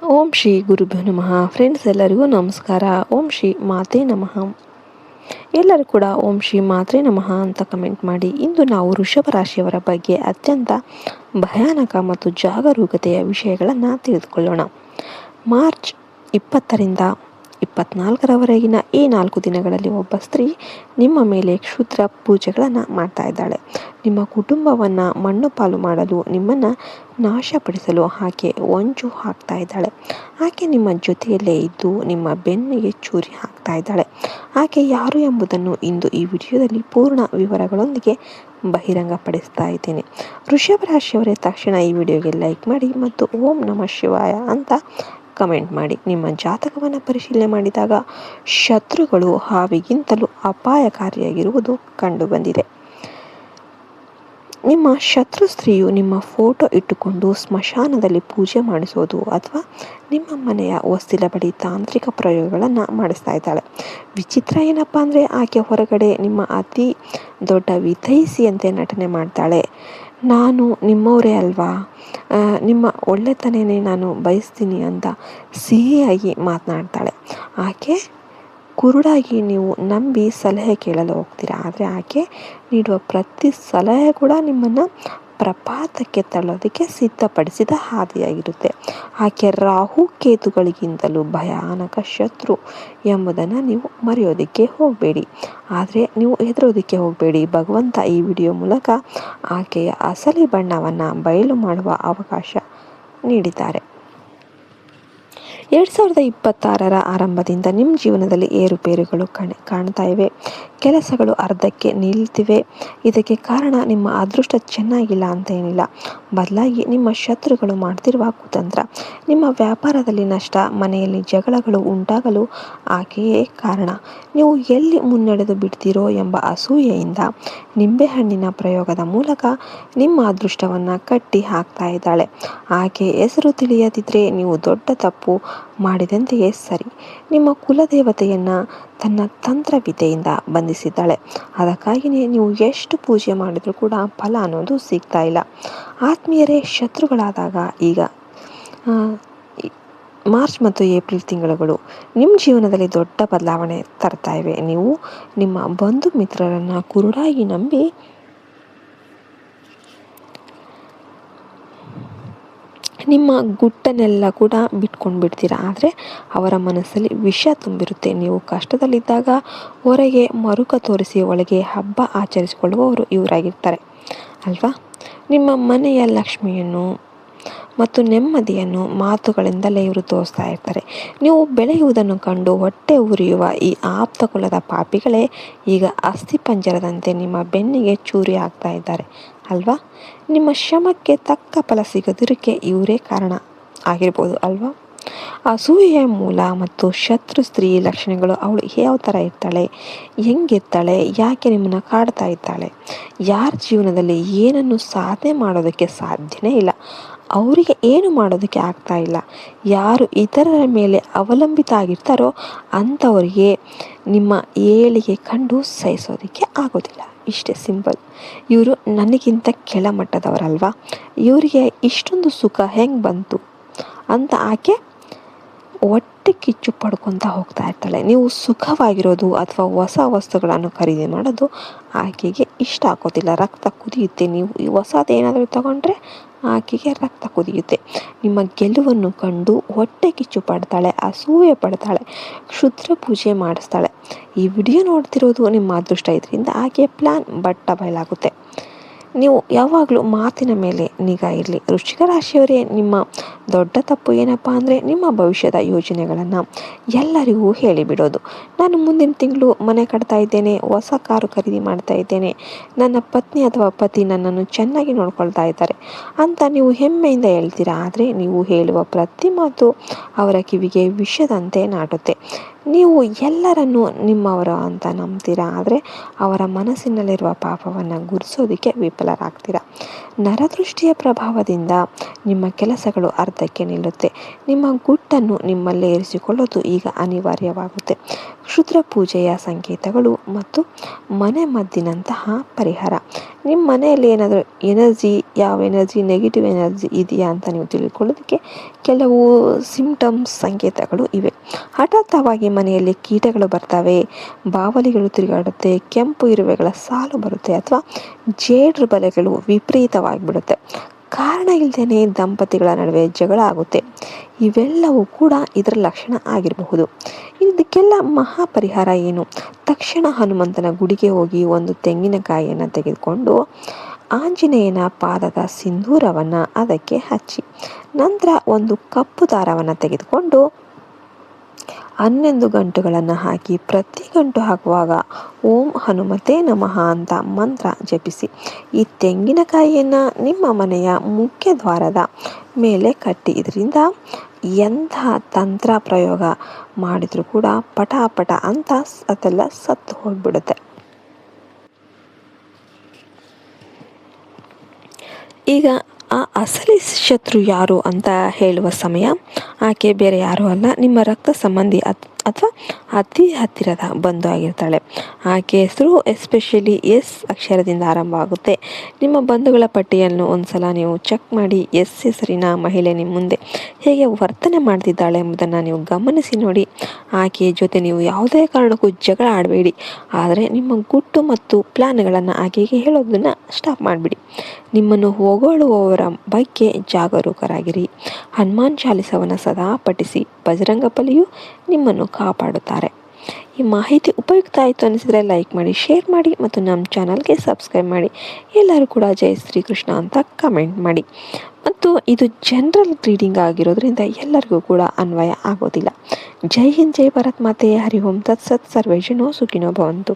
ಓಂ ಶ್ರೀ ಗುರುಭ್ಯೋ ನಮಃ. ಫ್ರೆಂಡ್ಸ್ ಎಲ್ಲರಿಗೂ ನಮಸ್ಕಾರ. ಓಂ ಶ್ರೀ ಮಾತೆ ನಮಃ. ಎಲ್ಲರೂ ಕೂಡ ಓಂ ಶ್ರೀ ಮಾತೆ ನಮಃ ಅಂತ ಕಮೆಂಟ್ ಮಾಡಿ. ಇಂದು ನಾವು ವೃಷಭ ರಾಶಿಯವರ ಬಗ್ಗೆ ಅತ್ಯಂತ ಭಯಾನಕ ಮತ್ತು ಜಾಗರೂಕತೆಯ ವಿಷಯಗಳನ್ನು ತಿಳಿದುಕೊಳ್ಳೋಣ. ಮಾರ್ಚ್ 20ರಿಂದ 24ರವರೆಗಿನ ಈ 4 ದಿನಗಳಲ್ಲಿ ಒಬ್ಬ ಸ್ತ್ರೀ ನಿಮ್ಮ ಮೇಲೆ ಕ್ಷುದ್ರ ಪೂಜೆಗಳನ್ನು ಮಾಡ್ತಾ ಇದ್ದಾಳೆ. ನಿಮ್ಮ ಕುಟುಂಬವನ್ನು ಮಣ್ಣು ಪಾಲು ಮಾಡಲು, ನಿಮ್ಮನ್ನು ನಾಶಪಡಿಸಲು ಆಕೆ ಹೊಂಚು ಹಾಕ್ತಾ ಇದ್ದಾಳೆ. ಆಕೆ ನಿಮ್ಮ ಜೊತೆಯಲ್ಲೇ ಇದ್ದು ನಿಮ್ಮ ಬೆನ್ನಿಗೆ ಚೂರಿ ಹಾಕ್ತಾ ಇದ್ದಾಳೆ. ಆಕೆ ಯಾರು ಎಂಬುದನ್ನು ಇಂದು ಈ ವಿಡಿಯೋದಲ್ಲಿ ಪೂರ್ಣ ವಿವರಗಳೊಂದಿಗೆ ಬಹಿರಂಗಪಡಿಸ್ತಾ ಇದ್ದೇನೆ. ವೃಷಭ ರಾಶಿಯವರೇ ತಕ್ಷಣ ಈ ವಿಡಿಯೋಗೆ ಲೈಕ್ ಮಾಡಿ ಮತ್ತು ಓಂ ನಮಃ ಶಿವಾಯ ಅಂತ ಕಮೆಂಟ್ ಮಾಡಿ. ನಿಮ್ಮ ಜಾತಕವನ್ನು ಪರಿಶೀಲನೆ ಮಾಡಿದಾಗ ಶತ್ರುಗಳು ಹಾವಿಗಿಂತಲೂ ಅಪಾಯಕಾರಿಯಾಗಿರುವುದು ಕಂಡುಬಂದಿದೆ. ನಿಮ್ಮ ಶತ್ರು ಸ್ತ್ರೀಯು ನಿಮ್ಮ ಫೋಟೋ ಇಟ್ಟುಕೊಂಡು ಸ್ಮಶಾನದಲ್ಲಿ ಪೂಜೆ ಮಾಡಿಸೋದು ಅಥವಾ ನಿಮ್ಮ ಮನೆಯ ಹೊಸ್ತಿಲ ಬಳಿ ತಾಂತ್ರಿಕ ಪ್ರಯೋಗಗಳನ್ನು ಮಾಡಿಸ್ತಾ ಇದ್ದಾಳೆ. ವಿಚಿತ್ರ ಏನಪ್ಪ ಅಂದರೆ ಆಕೆ ಹೊರಗಡೆ ನಿಮ್ಮ ಅತಿ ದೊಡ್ಡ ವಿಧೇಯಿಸಿಯಂತೆ ನಟನೆ ಮಾಡ್ತಾಳೆ. ನಾನು ನಿಮ್ಮವರೇ ಅಲ್ವಾ, ನಿಮ್ಮ ಒಳ್ಳೆತನೇ ನಾನು ಬಯಸ್ತೀನಿ ಅಂತ ಸಿಹಿಯಾಗಿ ಮಾತನಾಡ್ತಾಳೆ. ಆಕೆ ಕುರುಡಾಗಿ ನೀವು ನಂಬಿ ಸಲಹೆ ಕೇಳಲು ಹೋಗ್ತೀರಾ. ಆದರೆ ಆಕೆ ನೀಡುವ ಪ್ರತಿ ಸಲಹೆ ಕೂಡ ನಿಮ್ಮನ್ನು ಪ್ರಪಾತಕ್ಕೆ ತಳ್ಳೋದಕ್ಕೆ ಸಿದ್ಧಪಡಿಸಿದ ಹಾದಿಯಾಗಿರುತ್ತೆ. ಆಕೆ ರಾಹು ಕೇತುಗಳಿಗಿಂತಲೂ ಭಯಾನಕ ಶತ್ರು ಎಂಬುದನ್ನು ನೀವು ಮರೆಯೋದಕ್ಕೆ ಹೋಗಬೇಡಿ. ಆದರೆ ನೀವು ಹೆದರೋದಕ್ಕೆ ಹೋಗಬೇಡಿ. ಭಗವಂತ ಈ ವಿಡಿಯೋ ಮೂಲಕ ಆಕೆಯ ಅಸಲಿ ಬಣ್ಣವನ್ನು ಬಯಲು ಮಾಡುವ ಅವಕಾಶ ನೀಡಿದ್ದಾರೆ. 2026ರ ಆರಂಭದಿಂದ ನಿಮ್ಮ ಜೀವನದಲ್ಲಿ ಏರುಪೇರುಗಳು ಕಾಣ್ತಾ ಇವೆ. ಕೆಲಸಗಳು ಅರ್ಧಕ್ಕೆ ನಿಲ್ತಿವೆ. ಇದಕ್ಕೆ ಕಾರಣ ನಿಮ್ಮ ಅದೃಷ್ಟ ಚೆನ್ನಾಗಿಲ್ಲ ಅಂತ ಏನಿಲ್ಲ, ಬದಲಾಗಿ ನಿಮ್ಮ ಶತ್ರುಗಳು ಮಾಡ್ತಿರುವ ಕುತಂತ್ರ. ನಿಮ್ಮ ವ್ಯಾಪಾರದಲ್ಲಿ ನಷ್ಟ, ಮನೆಯಲ್ಲಿ ಜಗಳಗಳು ಉಂಟಾಗಲು ಆಕೆಯೇ ಕಾರಣ. ನೀವು ಎಲ್ಲಿ ಮುನ್ನಡೆದು ಬಿಡ್ತೀರೋ ಎಂಬ ಅಸೂಯೆಯಿಂದ ನಿಂಬೆಹಣ್ಣಿನ ಪ್ರಯೋಗದ ಮೂಲಕ ನಿಮ್ಮ ಅದೃಷ್ಟವನ್ನು ಕಟ್ಟಿ ಹಾಕ್ತಾ ಇದ್ದಾಳೆ. ಆಕೆ ಹೆಸರು ತಿಳಿಯದಿದ್ದರೆ ನೀವು ದೊಡ್ಡ ತಪ್ಪು ಮಾಡಿದಂತೆಯೇ ಸರಿ. ನಿಮ್ಮ ಕುಲದೇವತೆಯನ್ನು ತನ್ನ ತಂತ್ರವಿದ್ಯೆಯಿಂದ ಬಂಧಿಸಿದ್ದಾಳೆ. ಅದಕ್ಕಾಗಿಯೇ ನೀವು ಎಷ್ಟು ಪೂಜೆ ಮಾಡಿದರೂ ಕೂಡ ಫಲ ಅನ್ನೋದು ಸಿಗ್ತಾ ಇಲ್ಲ. ಆತ್ಮೀಯರೇ, ಶತ್ರುಗಳಾದಾಗ ಈಗ ಮಾರ್ಚ್ ಮತ್ತು ಏಪ್ರಿಲ್ ತಿಂಗಳುಗಳು ನಿಮ್ಮ ಜೀವನದಲ್ಲಿ ದೊಡ್ಡ ಬದಲಾವಣೆ ತರ್ತಾ ಇವೆ. ನೀವು ನಿಮ್ಮ ಬಂಧು ಮಿತ್ರರನ್ನು ಕುರುಡಾಗಿ ನಂಬಿ ನಿಮ್ಮ ಗುಟ್ಟನ್ನೆಲ್ಲ ಕೂಡ ಬಿಟ್ಕೊಂಡು ಬಿಡ್ತೀರಾ. ಆದರೆ ಅವರ ಮನಸ್ಸಲ್ಲಿ ವಿಷ ತುಂಬಿರುತ್ತೆ. ನೀವು ಕಷ್ಟದಲ್ಲಿದ್ದಾಗ ಹೊರಗೆ ಮರುಕ ತೋರಿಸಿ ಒಳಗೆ ಹಬ್ಬ ಆಚರಿಸಿಕೊಳ್ಳುವವರು ಇವರಾಗಿರ್ತಾರೆ ಅಲ್ವಾ. ನಿಮ್ಮ ಮನೆಯ ಲಕ್ಷ್ಮಿಯನ್ನು ಮತ್ತು ನೆಮ್ಮದಿಯನ್ನು ಮಾತುಗಳಿಂದಲೇ ಇವರು ತೋರಿಸ್ತಾ ಇರ್ತಾರೆ. ನೀವು ಬೆಳೆಯುವುದನ್ನು ಕಂಡು ಹೊಟ್ಟೆ ಉರಿಯುವ ಈ ಆಪ್ತ ಕುಲದ ಪಾಪಿಗಳೇ ಈಗ ಅಸ್ಥಿಪಂಜರದಂತೆ ನಿಮ್ಮ ಬೆನ್ನಿಗೆ ಚೂರಿ ಆಗ್ತಾ ಇದ್ದಾರೆ ಅಲ್ವಾ. ನಿಮ್ಮ ಶ್ರಮಕ್ಕೆ ತಕ್ಕ ಫಲ ಸಿಗದಿರೋಕ್ಕೆ ಇವರೇ ಕಾರಣ ಆಗಿರ್ಬೋದು ಅಲ್ವಾ. ಅಸೂಯೆಯ ಮೂಲ ಮತ್ತು ಶತ್ರು ಸ್ತ್ರೀ ಲಕ್ಷಣಗಳು. ಅವಳು ಯಾವ ಥರ ಇರ್ತಾಳೆ, ಹೆಂಗಿರ್ತಾಳೆ, ಯಾಕೆ ನಿಮ್ಮನ್ನು ಕಾಡ್ತಾ ಇದ್ದಾಳೆ, ಯಾರ ಜೀವನದಲ್ಲಿ ಏನನ್ನು ಸಾಧನೆ ಮಾಡೋದಕ್ಕೆ ಸಾಧ್ಯನೇ ಇಲ್ಲ, ಅವರಿಗೆ ಏನು ಮಾಡೋದಕ್ಕೆ ಆಗ್ತಾ ಇಲ್ಲ, ಯಾರು ಇತರರ ಮೇಲೆ ಅವಲಂಬಿತ ಆಗಿರ್ತಾರೋ ಅಂಥವರಿಗೆ ನಿಮ್ಮ ಏಳಿಗೆ ಕಂಡು ಸಹಿಸೋದಕ್ಕೆ ಆಗೋದಿಲ್ಲ. ಇಷ್ಟೇ ಸಿಂಪಲ್. ಇವರು ನನಗಿಂತ ಕೆಳಮಟ್ಟದವರಲ್ವಾ, ಇವರಿಗೆ ಇಷ್ಟೊಂದು ಸುಖ ಹೆಂಗೆ ಬಂತು ಅಂತ ಆಕೆ ಹೊಟ್ಟೆ ಕಿಚ್ಚು ಪಡ್ಕೊತಾ ಹೋಗ್ತಾ ಇರ್ತಾಳೆ. ನೀವು ಸುಖವಾಗಿರೋದು ಅಥವಾ ಹೊಸ ವಸ್ತುಗಳನ್ನು ಖರೀದಿ ಮಾಡೋದು ಆಕೆಗೆ ಇಷ್ಟ ಆಗೋದಿಲ್ಲ. ರಕ್ತ ಕುದಿಯುತ್ತೆ. ನೀವು ಈ ಹೊಸದೇನಾದರೂ ತಗೊಂಡ್ರೆ ಆಕೆಗೆ ರಕ್ತ ಕುದಿಯುತ್ತೆ. ನಿಮ್ಮ ಗೆಲುವನ್ನು ಕಂಡು ಹೊಟ್ಟೆ ಕಿಚ್ಚು ಪಡ್ತಾಳೆ, ಅಸೂಯೆ ಪಡ್ತಾಳೆ, ಕ್ಷುದ್ರ ಪೂಜೆ ಮಾಡಿಸ್ತಾಳೆ. ಈ ವಿಡಿಯೋ ನೋಡ್ತಿರೋದು ನಿಮ್ಮ ಅದೃಷ್ಟ. ಇದರಿಂದ ಆಕೆಯ ಪ್ಲ್ಯಾನ್ ಬಟ್ಟ ಬಯಲಾಗುತ್ತೆ. ನೀವು ಯಾವಾಗಲೂ ಮಾತಿನ ಮೇಲೆ ನಿಗಾ ಇರಲಿ. ವೃಶ್ಚಿಕ ರಾಶಿಯವರೇ, ನಿಮ್ಮ ದೊಡ್ಡ ತಪ್ಪು ಏನಪ್ಪ ಅಂದರೆ ನಿಮ್ಮ ಭವಿಷ್ಯದ ಯೋಜನೆಗಳನ್ನು ಎಲ್ಲರಿಗೂ ಹೇಳಿಬಿಡೋದು. ನಾನು ಮುಂದಿನ ತಿಂಗಳು ಮನೆ ಕಟ್ತಾ ಇದ್ದೇನೆ, ಹೊಸ ಕಾರು ಖರೀದಿ ಮಾಡ್ತಾ ಇದ್ದೇನೆ, ನನ್ನ ಪತ್ನಿ ಅಥವಾ ಪತಿ ನನ್ನನ್ನು ಚೆನ್ನಾಗಿ ನೋಡ್ಕೊಳ್ತಾ ಇದ್ದಾರೆ ಅಂತ ನೀವು ಹೆಮ್ಮೆಯಿಂದ ಹೇಳ್ತೀರಾ. ಆದರೆ ನೀವು ಹೇಳುವ ಪ್ರತಿ ಮಾತು ಅವರ ಕಿವಿಗೆ ವಿಷದಂತೆ ನಾಟುತ್ತೆ. ನೀವು ಎಲ್ಲರನ್ನೂ ನಿಮ್ಮವರು ಅಂತ ನಂಬ್ತೀರಾ. ಆದರೆ ಅವರ ಮನಸ್ಸಿನಲ್ಲಿರುವ ಪಾಪವನ್ನು ಗುರುತಿಸೋದಕ್ಕೆ ವಿಫಲರಾಗ್ತೀರಾ. ನರದೃಷ್ಟಿಯ ಪ್ರಭಾವದಿಂದ ನಿಮ್ಮ ಕೆಲಸಗಳು ಅರ್ಧಕ್ಕೆ ನಿಲ್ಲುತ್ತೆ. ನಿಮ್ಮ ಗುಟ್ಟನ್ನು ನಿಮ್ಮಲ್ಲೇ ಇರಿಸಿಕೊಳ್ಳೋದು ಈಗ ಅನಿವಾರ್ಯವಾಗುತ್ತೆ. ಕ್ಷುದ್ರ ಪೂಜೆಯ ಸಂಕೇತಗಳು ಮತ್ತು ಮನೆ ಮದ್ದಿನಂತಹ ಪರಿಹಾರ. ನಿಮ್ಮ ಮನೆಯಲ್ಲಿ ಏನಾದರೂ ಯಾವ ಎನರ್ಜಿ ನೆಗೆಟಿವ್ ಎನರ್ಜಿ ಇದೆಯಾ ಅಂತ ನೀವು ತಿಳ್ಕೊಳ್ಳೋದಕ್ಕೆ ಕೆಲವು ಸಿಂಪ್ಟಮ್ಸ್ ಸಂಕೇತಗಳು ಇವೆ. ಹಠಾತ್ತವಾಗಿ ಮನೆಯಲ್ಲಿ ಕೀಟಗಳು ಬರ್ತವೆ, ಬಾವಲಿಗಳು ತಿರುಗಾಡುತ್ತೆ, ಕೆಂಪು ಇರುವೆಗಳ ಸಾಲು ಬರುತ್ತೆ ಅಥವಾ ಜೇಡ್ರು ಬಲೆಗಳು ವಿಪರೀತವಾಗಿಬಿಡುತ್ತೆ. ಕಾರಣ ಇಲ್ಲದೇ ದಂಪತಿಗಳ ನಡುವೆ ಜಗಳ ಆಗುತ್ತೆ. ಇವೆಲ್ಲವೂ ಕೂಡ ಇದರ ಲಕ್ಷಣ ಆಗಿರಬಹುದು. ಇದಕ್ಕೆಲ್ಲ ಮಹಾಪರಿಹಾರ ಏನು? ತಕ್ಷಣ ಹನುಮಂತನ ಗುಡಿಗೆ ಹೋಗಿ ಒಂದು ತೆಂಗಿನಕಾಯಿಯನ್ನು ತೆಗೆದುಕೊಂಡು ಆಂಜನೇಯನ ಪಾದದ ಸಿಂಧೂರವನ್ನು ಅದಕ್ಕೆ ಹಚ್ಚಿ, ನಂತರ ಒಂದು ಕಪ್ಪು ದಾರವನ್ನು ತೆಗೆದುಕೊಂಡು 11 ಗಂಟುಗಳನ್ನು ಹಾಕಿ ಪ್ರತಿ ಗಂಟು ಹಾಕುವಾಗ ಓಂ ಹನುಮತೆ ನಮಃ ಅಂತ ಮಂತ್ರ ಜಪಿಸಿ ಈ ತೆಂಗಿನಕಾಯಿಯನ್ನು ನಿಮ್ಮ ಮನೆಯ ಮುಖ್ಯ ದ್ವಾರದ ಮೇಲೆ ಕಟ್ಟಿ. ಇದರಿಂದ ಎಂಥ ತಂತ್ರ ಪ್ರಯೋಗ ಮಾಡಿದರೂ ಕೂಡ ಪಟ ಅಂತ ಅದೆಲ್ಲ ಸತ್ತು ಹೋಗ್ಬಿಡುತ್ತೆ. ಈಗ ಆ ಅಸಲಿ ಶತ್ರು ಯಾರು ಅಂತ ಹೇಳುವ ಸಮಯ. ಆಕೆ ಬೇರೆ ಯಾರೂ ಅಲ್ಲ, ನಿಮ್ಮ ರಕ್ತ ಸಂಬಂಧಿ ಅಥವಾ ಅತಿ ಹತ್ತಿರದ ಬಂಧು ಆಗಿರ್ತಾಳೆ. ಆಕೆ ಹೆಸರು ಎಸ್ಪೆಷಲಿ ಎಸ್ ಅಕ್ಷರದಿಂದ ಆರಂಭ ಆಗುತ್ತೆ. ನಿಮ್ಮ ಬಂಧುಗಳ ಪಟ್ಟಿಯನ್ನು ಒಂದ್ಸಲ ನೀವು ಚೆಕ್ ಮಾಡಿ. ಎಸ್ ಹೆಸರಿನ ಮಹಿಳೆ ನಿಮ್ಮ ಮುಂದೆ ಹೇಗೆ ವರ್ತನೆ ಮಾಡ್ತಿದ್ದಾಳೆ ಎಂಬುದನ್ನು ನೀವು ಗಮನಿಸಿ ನೋಡಿ. ಆಕೆಯ ಜೊತೆ ನೀವು ಯಾವುದೇ ಕಾರಣಕ್ಕೂ ಜಗಳ ಆಡಬೇಡಿ, ಆದರೆ ನಿಮ್ಮ ಗುಟ್ಟು ಮತ್ತು ಪ್ಲ್ಯಾನ್ಗಳನ್ನು ಆಕೆಗೆ ಹೇಳೋದನ್ನು ಸ್ಟಾಪ್ ಮಾಡಿಬಿಡಿ. ನಿಮ್ಮನ್ನು ಹೊಗಳುವವರ ಬಗ್ಗೆ ಜಾಗರೂಕರಾಗಿರಿ. ಹನುಮಾನ್ ಚಾಲಿಸವನ್ನು ಸದಾ ಪಠಿಸಿ. ಬಜರಂಗ ಬಲಿಯು ನಿಮ್ಮನ್ನು ಕಾಪಾಡುತ್ತಾರೆ. ಈ ಮಾಹಿತಿ ಉಪಯುಕ್ತ ಆಯಿತು ಅನಿಸಿದರೆ ಲೈಕ್ ಮಾಡಿ, ಶೇರ್ ಮಾಡಿ ಮತ್ತು ನಮ್ಮ ಚಾನಲ್ಗೆ ಸಬ್ಸ್ಕ್ರೈಬ್ ಮಾಡಿ. ಎಲ್ಲರೂ ಕೂಡ ಜೈ ಶ್ರೀಕೃಷ್ಣ ಅಂತ ಕಮೆಂಟ್ ಮಾಡಿ. ಮತ್ತು ಇದು ಜನರಲ್ ರೀಡಿಂಗ್ ಆಗಿರೋದ್ರಿಂದ ಎಲ್ಲರಿಗೂ ಕೂಡ ಅನ್ವಯ ಆಗೋದಿಲ್ಲ. ಜೈ ಹಿಂದ್, ಜೈ ಭಾರತ್ ಮಾತೆ, ಹರಿ ಓಂ ತತ್ಸತ್, ಸರ್ವೇ ಜನೋ ಸುಖಿನೋ ಭವಂತು.